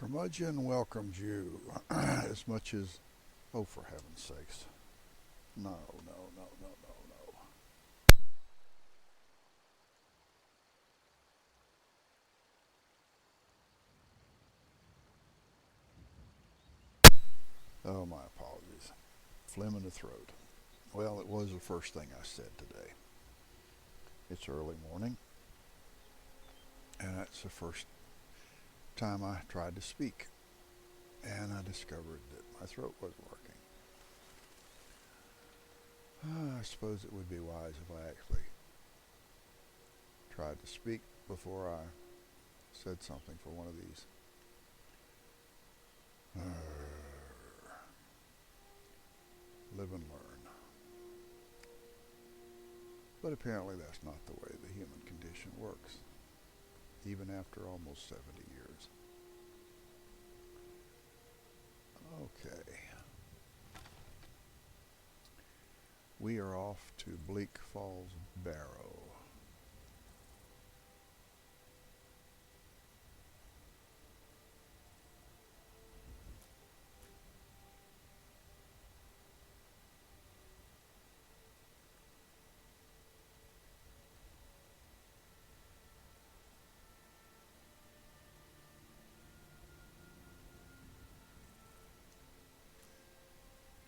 Curmudgeon welcomes you as much as, oh, for heaven's sakes. No, no, no, no, no, no. Oh, my apologies. Phlegm in the throat. Well, it was the first thing I said today. It's early morning, and that's the first time I tried to speak, and I discovered that my throat wasn't working. I suppose it would be wise if I actually tried to speak before I said something for one of these. Live and learn. But apparently that's not the way the human condition works, even after almost 70 years. Okay. We are off to Bleak Falls Barrow.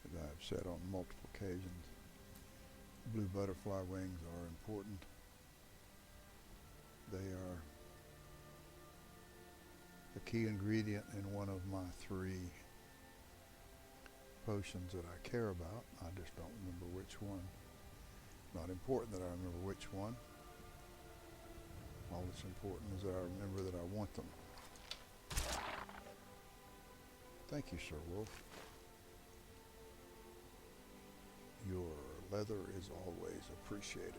As I've said on multiple occasions, blue butterfly wings are important. They are a key ingredient in one of my 3 potions that I care about. I just don't remember which one. Not important that I remember which one. All that's important is that I remember that I want them. Thank you, Sir Wolf. Your leather is always appreciated.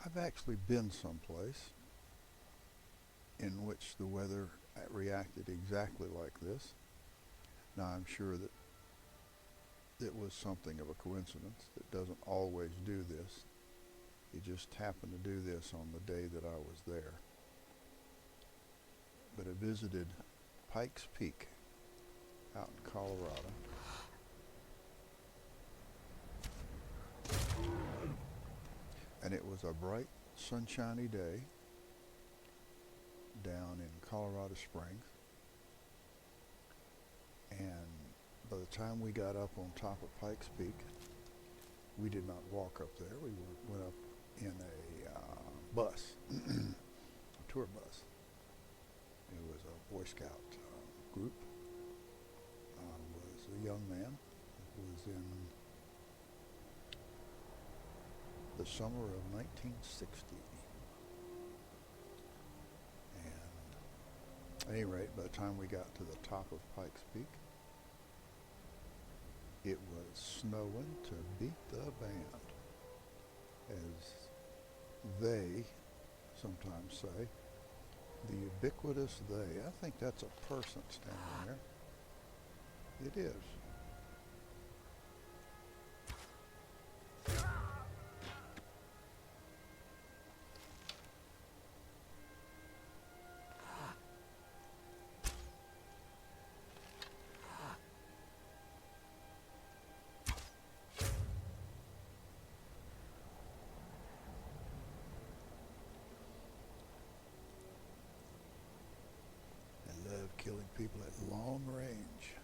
I've actually been someplace in which the weather reacted exactly like this. Now I'm sure that it was something of a coincidence. It doesn't always do this. It just happened to do this on the day that I was there. But I visited Pikes Peak out in Colorado. And it was a bright, sunshiny day down in Colorado Springs. And by the time we got up on top of Pikes Peak, we did not walk up there. We went up in a bus, a tour bus. It was a Boy Scout group. I was a young man. It was in the summer of 1960. And at any rate, by the time we got to the top of Pikes Peak, it was snowing to beat the band, as they sometimes say. The ubiquitous they. I think that's a person standing there. It is. Killing people at long range.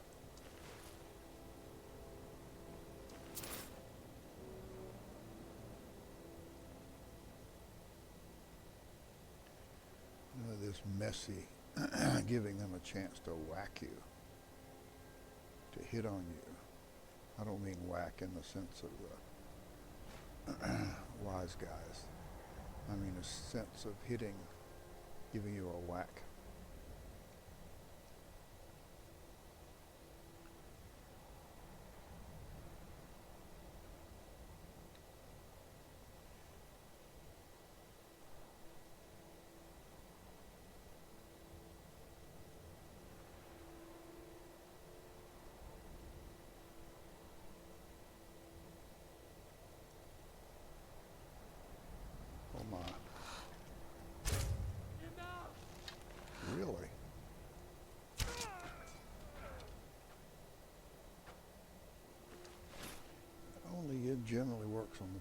This messy, giving them a chance to whack you, to hit on you. I don't mean whack in the sense of the wise guys. I mean a sense of hitting, giving you a whack.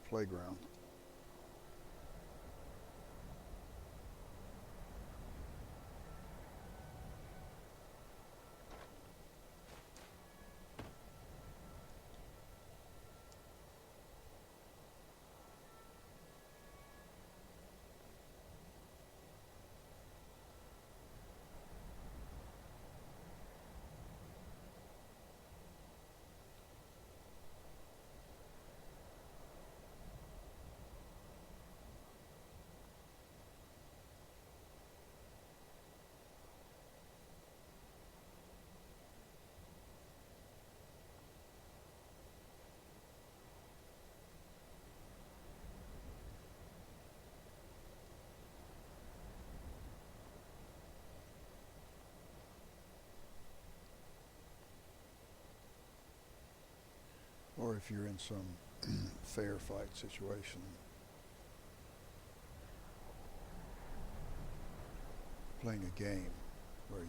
playground. Or if you're in some fair fight situation, playing a game where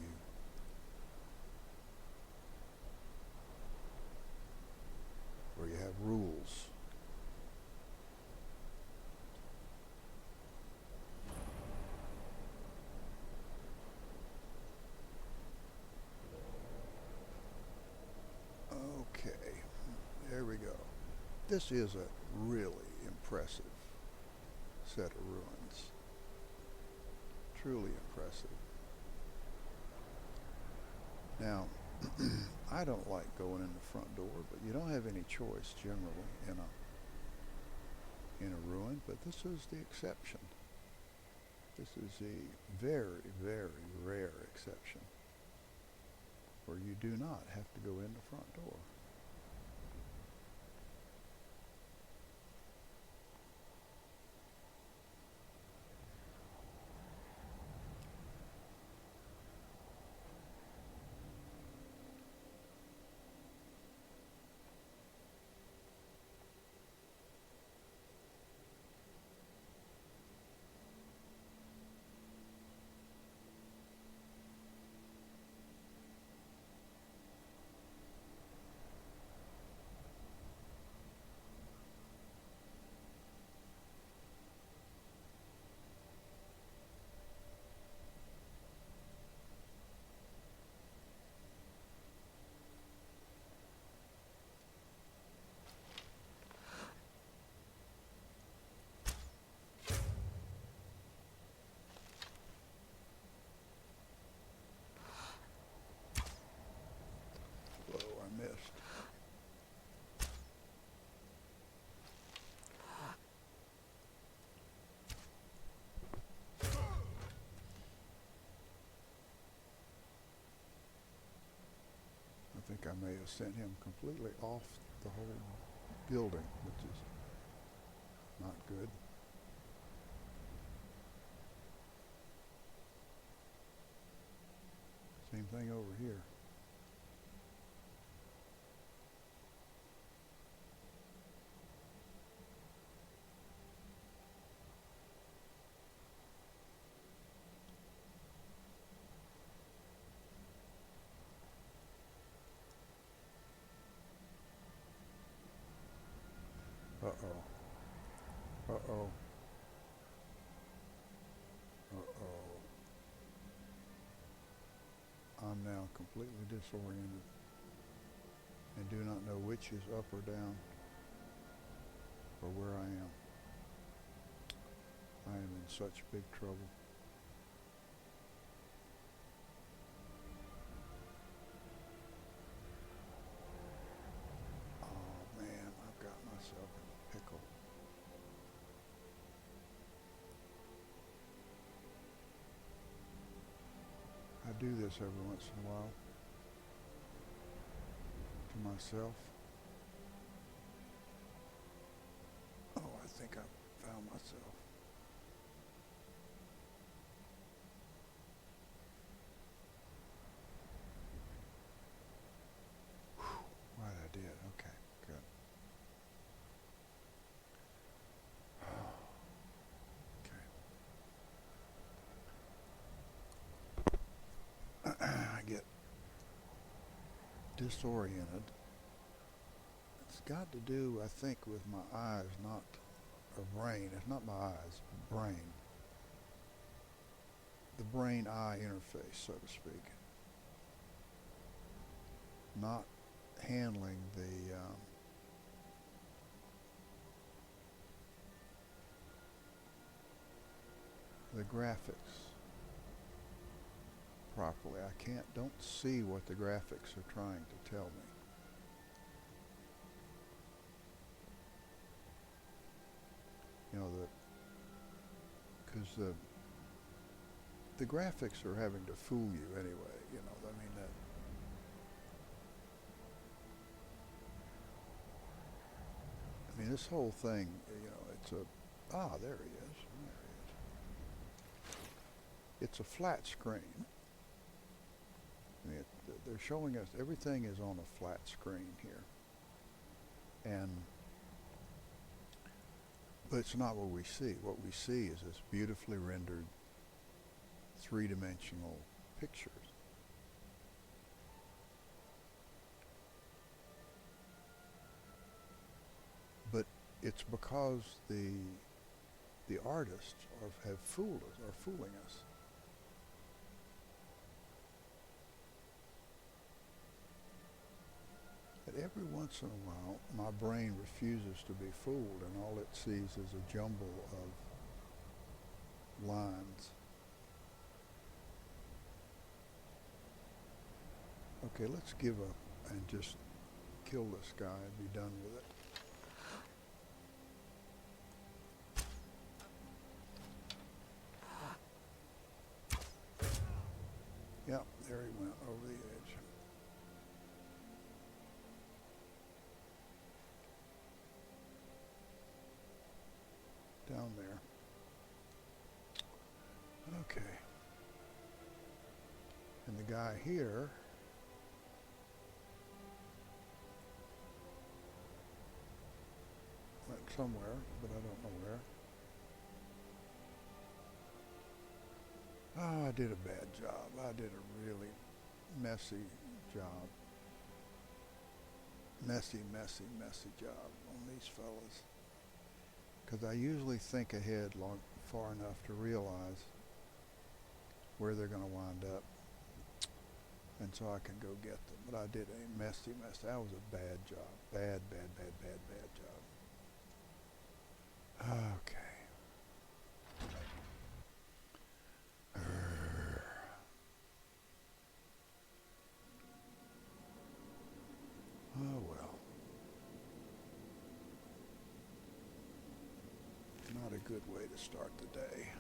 you have rules. Okay, there we go. This is a really impressive set of ruins. Truly impressive. Now, I don't like going in the front door, but you don't have any choice generally in a ruin, but this is the exception. This is a very, very rare exception where you do not have to go in the front door. Whoa, I missed. I think I may have sent him completely off the whole building, which is not good. Same thing over here. Uh-oh. Uh-oh. Uh-oh. I'm now completely disoriented and do not know which is up or down or where I am. I am in such big trouble. Oh man, I've got myself in a pickle. I do this every once in a while to myself. Oh, I think I found myself. Whew, right, I did. Okay, good. Okay. I get disoriented. It's got to do, I think, with my eyes not brain. It's not my eyes, brain. The brain-eye interface, so to speak. Not handling the graphics properly. I don't see what the graphics are trying to tell me. You know, because the graphics are having to fool you anyway, you know, I mean that. I mean, this whole thing, you know, it's there he is. There he is. It's a flat screen. I mean, they're showing us everything is on a flat screen here. But it's not what we see. What we see is this beautifully rendered three-dimensional pictures. But it's because the artists have fooled us, are fooling us. That every once in a while, my brain refuses to be fooled, and all it sees is a jumble of lines. Okay, let's give up and just kill this guy and be done with it. Yep, there he went over the edge. Down there. Okay. And the guy here went somewhere, but I don't know where. Oh, I did a bad job. I did a really messy job. Messy job on these fellas. Because I usually think ahead far enough to realize where they're going to wind up. And so I can go get them. But I did a messy mess. That was a bad job. Bad job. Okay. Oh well. Not a good way to start the day.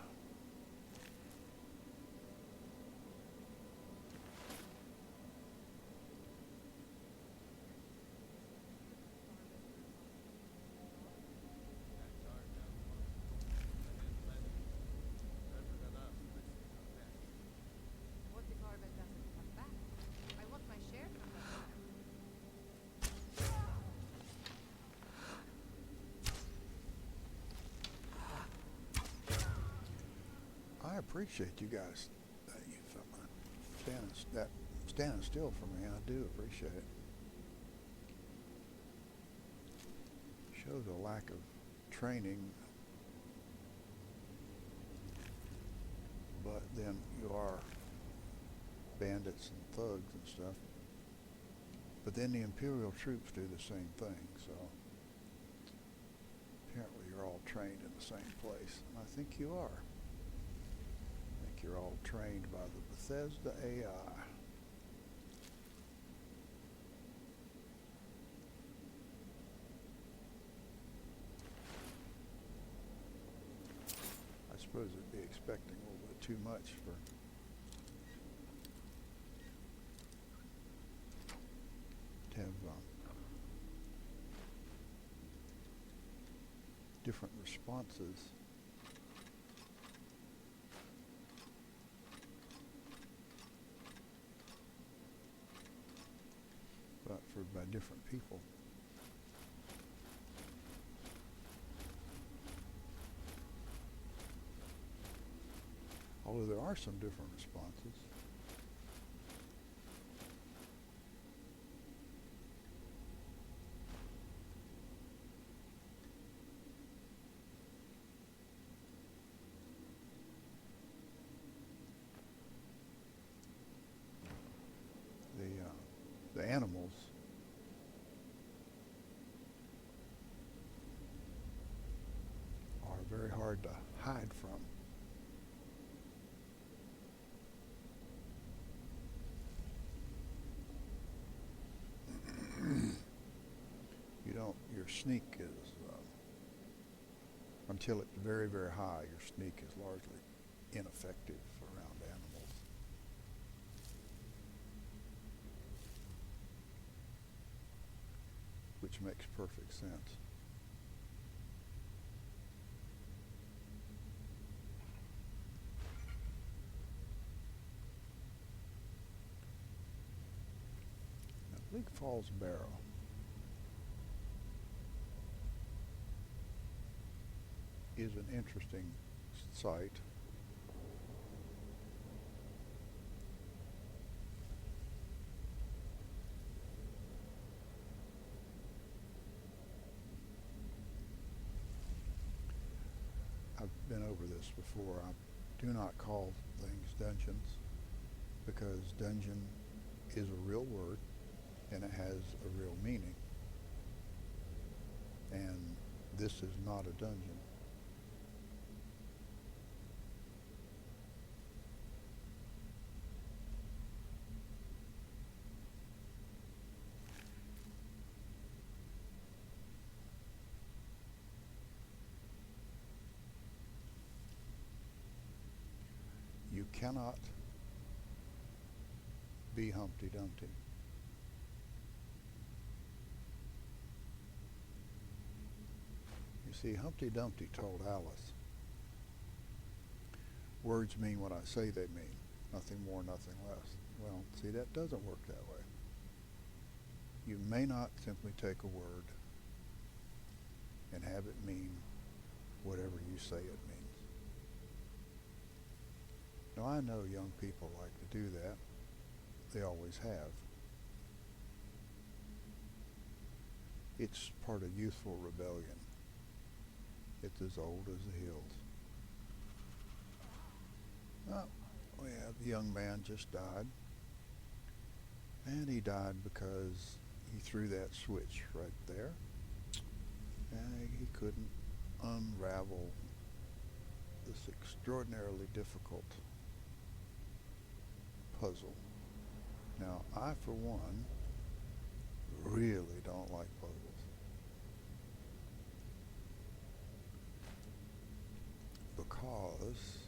I appreciate you guys standing still for me. I do appreciate it. Shows a lack of training, but then you are bandits and thugs and stuff. But then the Imperial troops do the same thing, so apparently you're all trained in the same place. And I think you are. You're all trained by the Bethesda AI. I suppose it'd be expecting a little bit too much to have different responses. But by different people. Although there are some different responses. hard to hide from. You don't, your sneak is, until it's very, very high, your sneak is largely ineffective around animals. Which makes perfect sense. Now, Bleak Falls Barrow. Is an interesting site. I've been over this before. I do not call things dungeons because dungeon is a real word and it has a real meaning. And this is not a dungeon. You cannot be Humpty Dumpty. You see, Humpty Dumpty told Alice, words mean what I say they mean, nothing more, nothing less. Well, see, that doesn't work that way. You may not simply take a word and have it mean whatever you say it means. Now, I know young people like to do that. They always have. It's part of youthful rebellion. It's as old as the hills. Oh, yeah, the young man just died. And he died because he threw that switch right there. And he couldn't unravel this extraordinarily difficult puzzle. Now, I, for one, really don't like puzzles. Because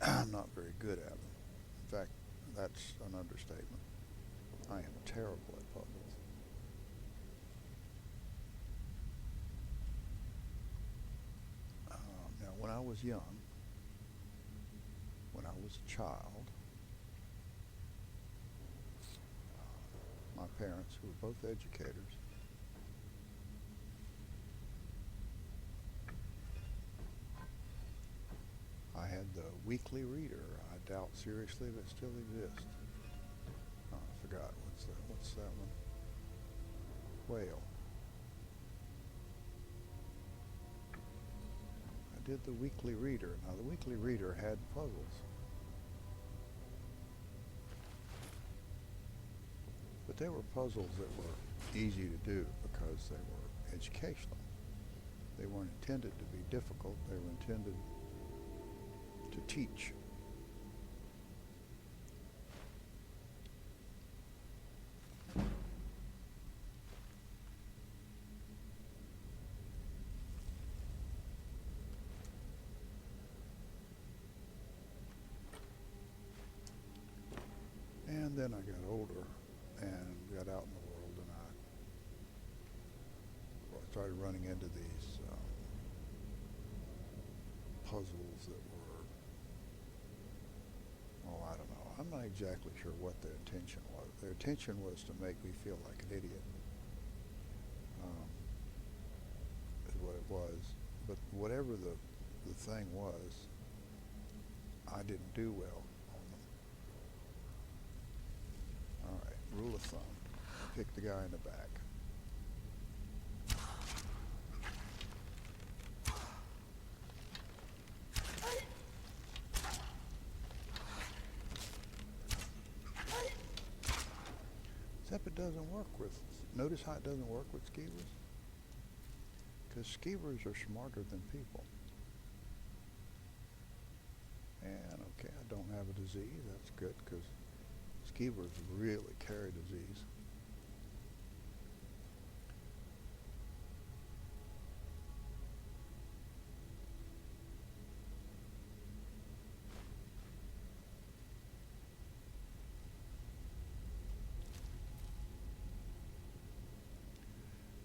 I'm not very good at them. In fact, that's an understatement. I am terrible at puzzles. Now, when I was young, when I was a child, my parents, who were both educators, I had the Weekly Reader. I doubt seriously if it still exists. Oh, I forgot. What's that one? Whale. I did the Weekly Reader. Now, the Weekly Reader had puzzles. But they were puzzles that were easy to do because they were educational. They weren't intended to be difficult. They were intended to teach. And then I got older and got out in the world, and I started running into these puzzles that were, oh, I don't know. I'm not exactly sure what their intention was. Their intention was to make me feel like an idiot, is what it was. But whatever the thing was, I didn't do well on them. All right, rule of thumb. Pick the guy in the back. Except it doesn't work with, notice how it doesn't work with skeevers? Because skeevers are smarter than people. And okay, I don't have a disease. That's good because skeevers really carry disease.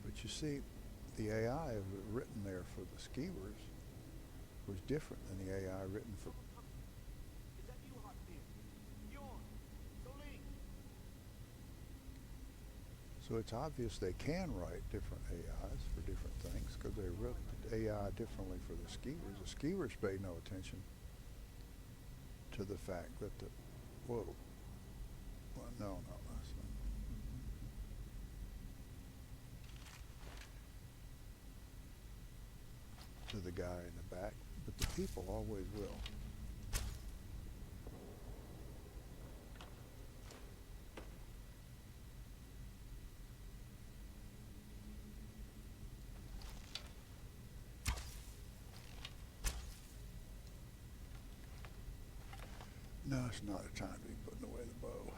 But you see, the AI written there for the skeevers was different than the AI written for. So it's obvious they can write different AIs for different things because they wrote the AI differently for the skeevers. The skeevers paid no attention to the fact that the, whoa, well, no, that's not. To the guy in the back, but the people always will. No, it's not a time to be putting away the bow.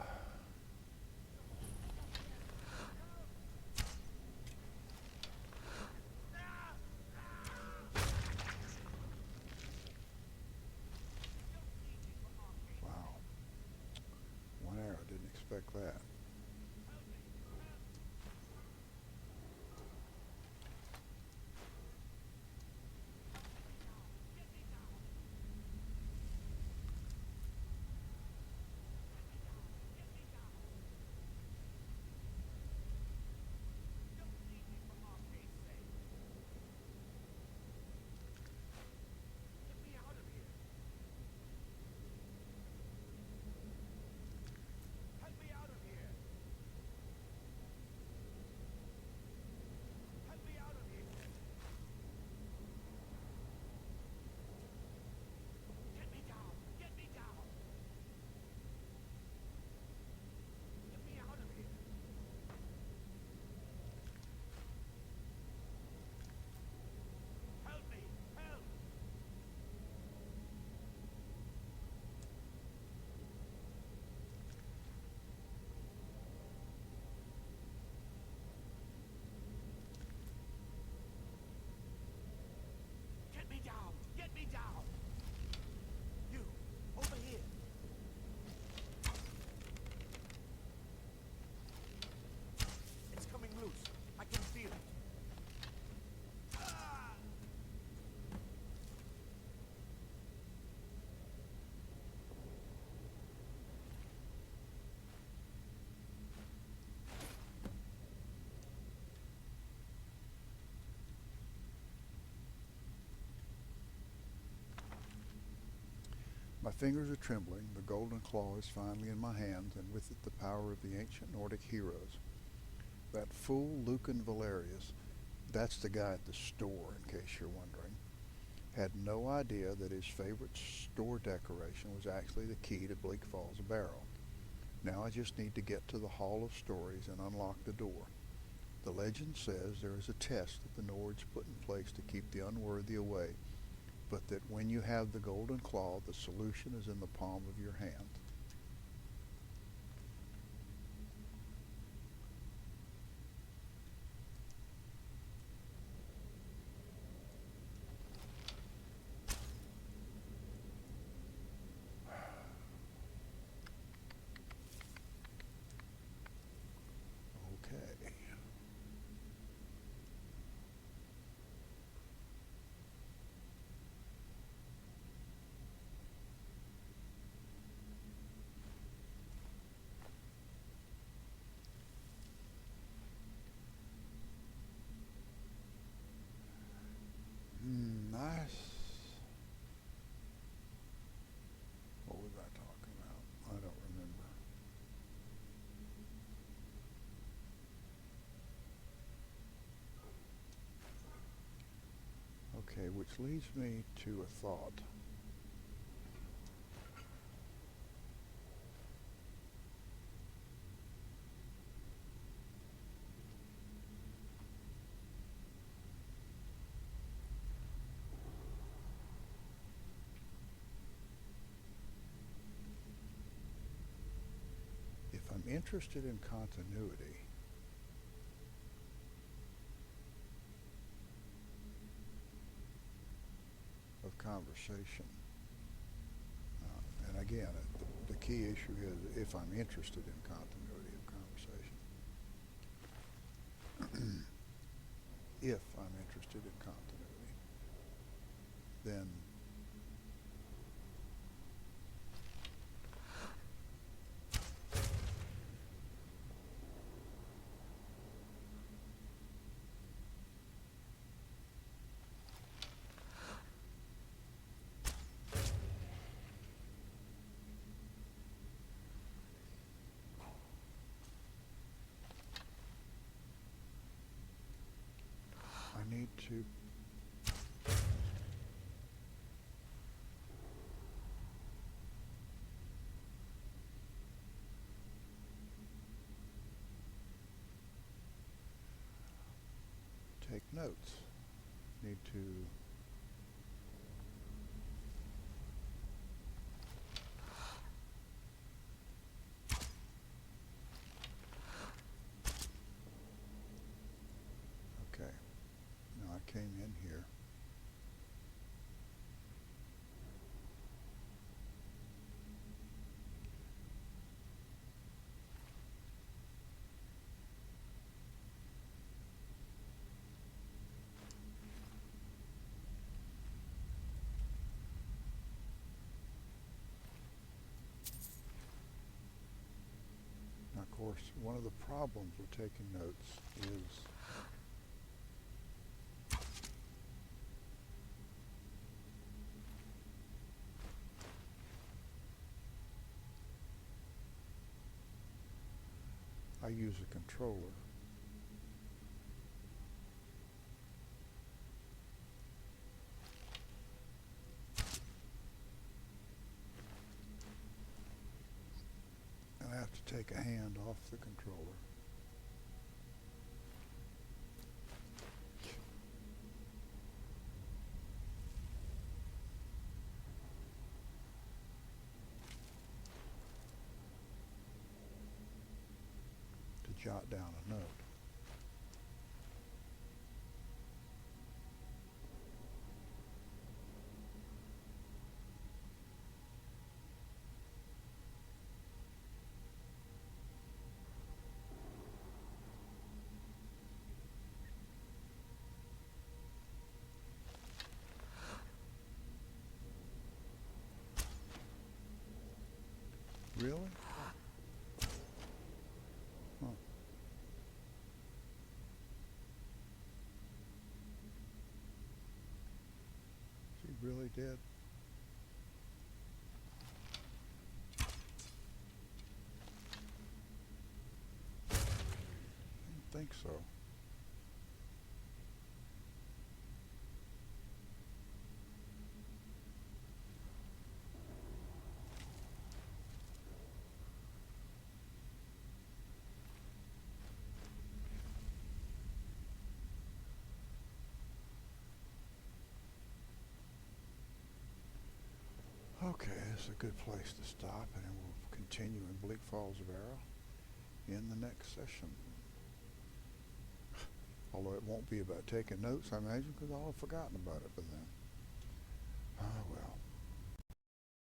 Wow, one arrow, didn't expect that. My fingers are trembling, the golden claw is finally in my hands, and with it the power of the ancient Nordic heroes. That fool Lucan Valerius, that's the guy at the store, in case you're wondering, had no idea that his favorite store decoration was actually the key to Bleak Falls Barrow. Now I just need to get to the Hall of Stories and unlock the door. The legend says there is a test that the Nords put in place to keep the unworthy away, but that when you have the golden claw, the solution is in the palm of your hand. Okay. Nice. What was I talking about? I don't remember. Okay, which leads me to a thought. interested in continuity, of conversation, and again, the key issue is if I'm interested in continuity of conversation. If I'm interested in continuity, then I need to take notes. Need to okay. Now I came in here. Now, of course, one of the problems with taking notes is I use a controller. And I have to take a hand off the controller. To jot down a note. Really? Huh. She really did. I didn't think so. Okay, this is a good place to stop, and then we'll continue in Bleak Falls of Arrow in the next session. Although it won't be about taking notes, I imagine, because I'll have forgotten about it by then. Ah, well.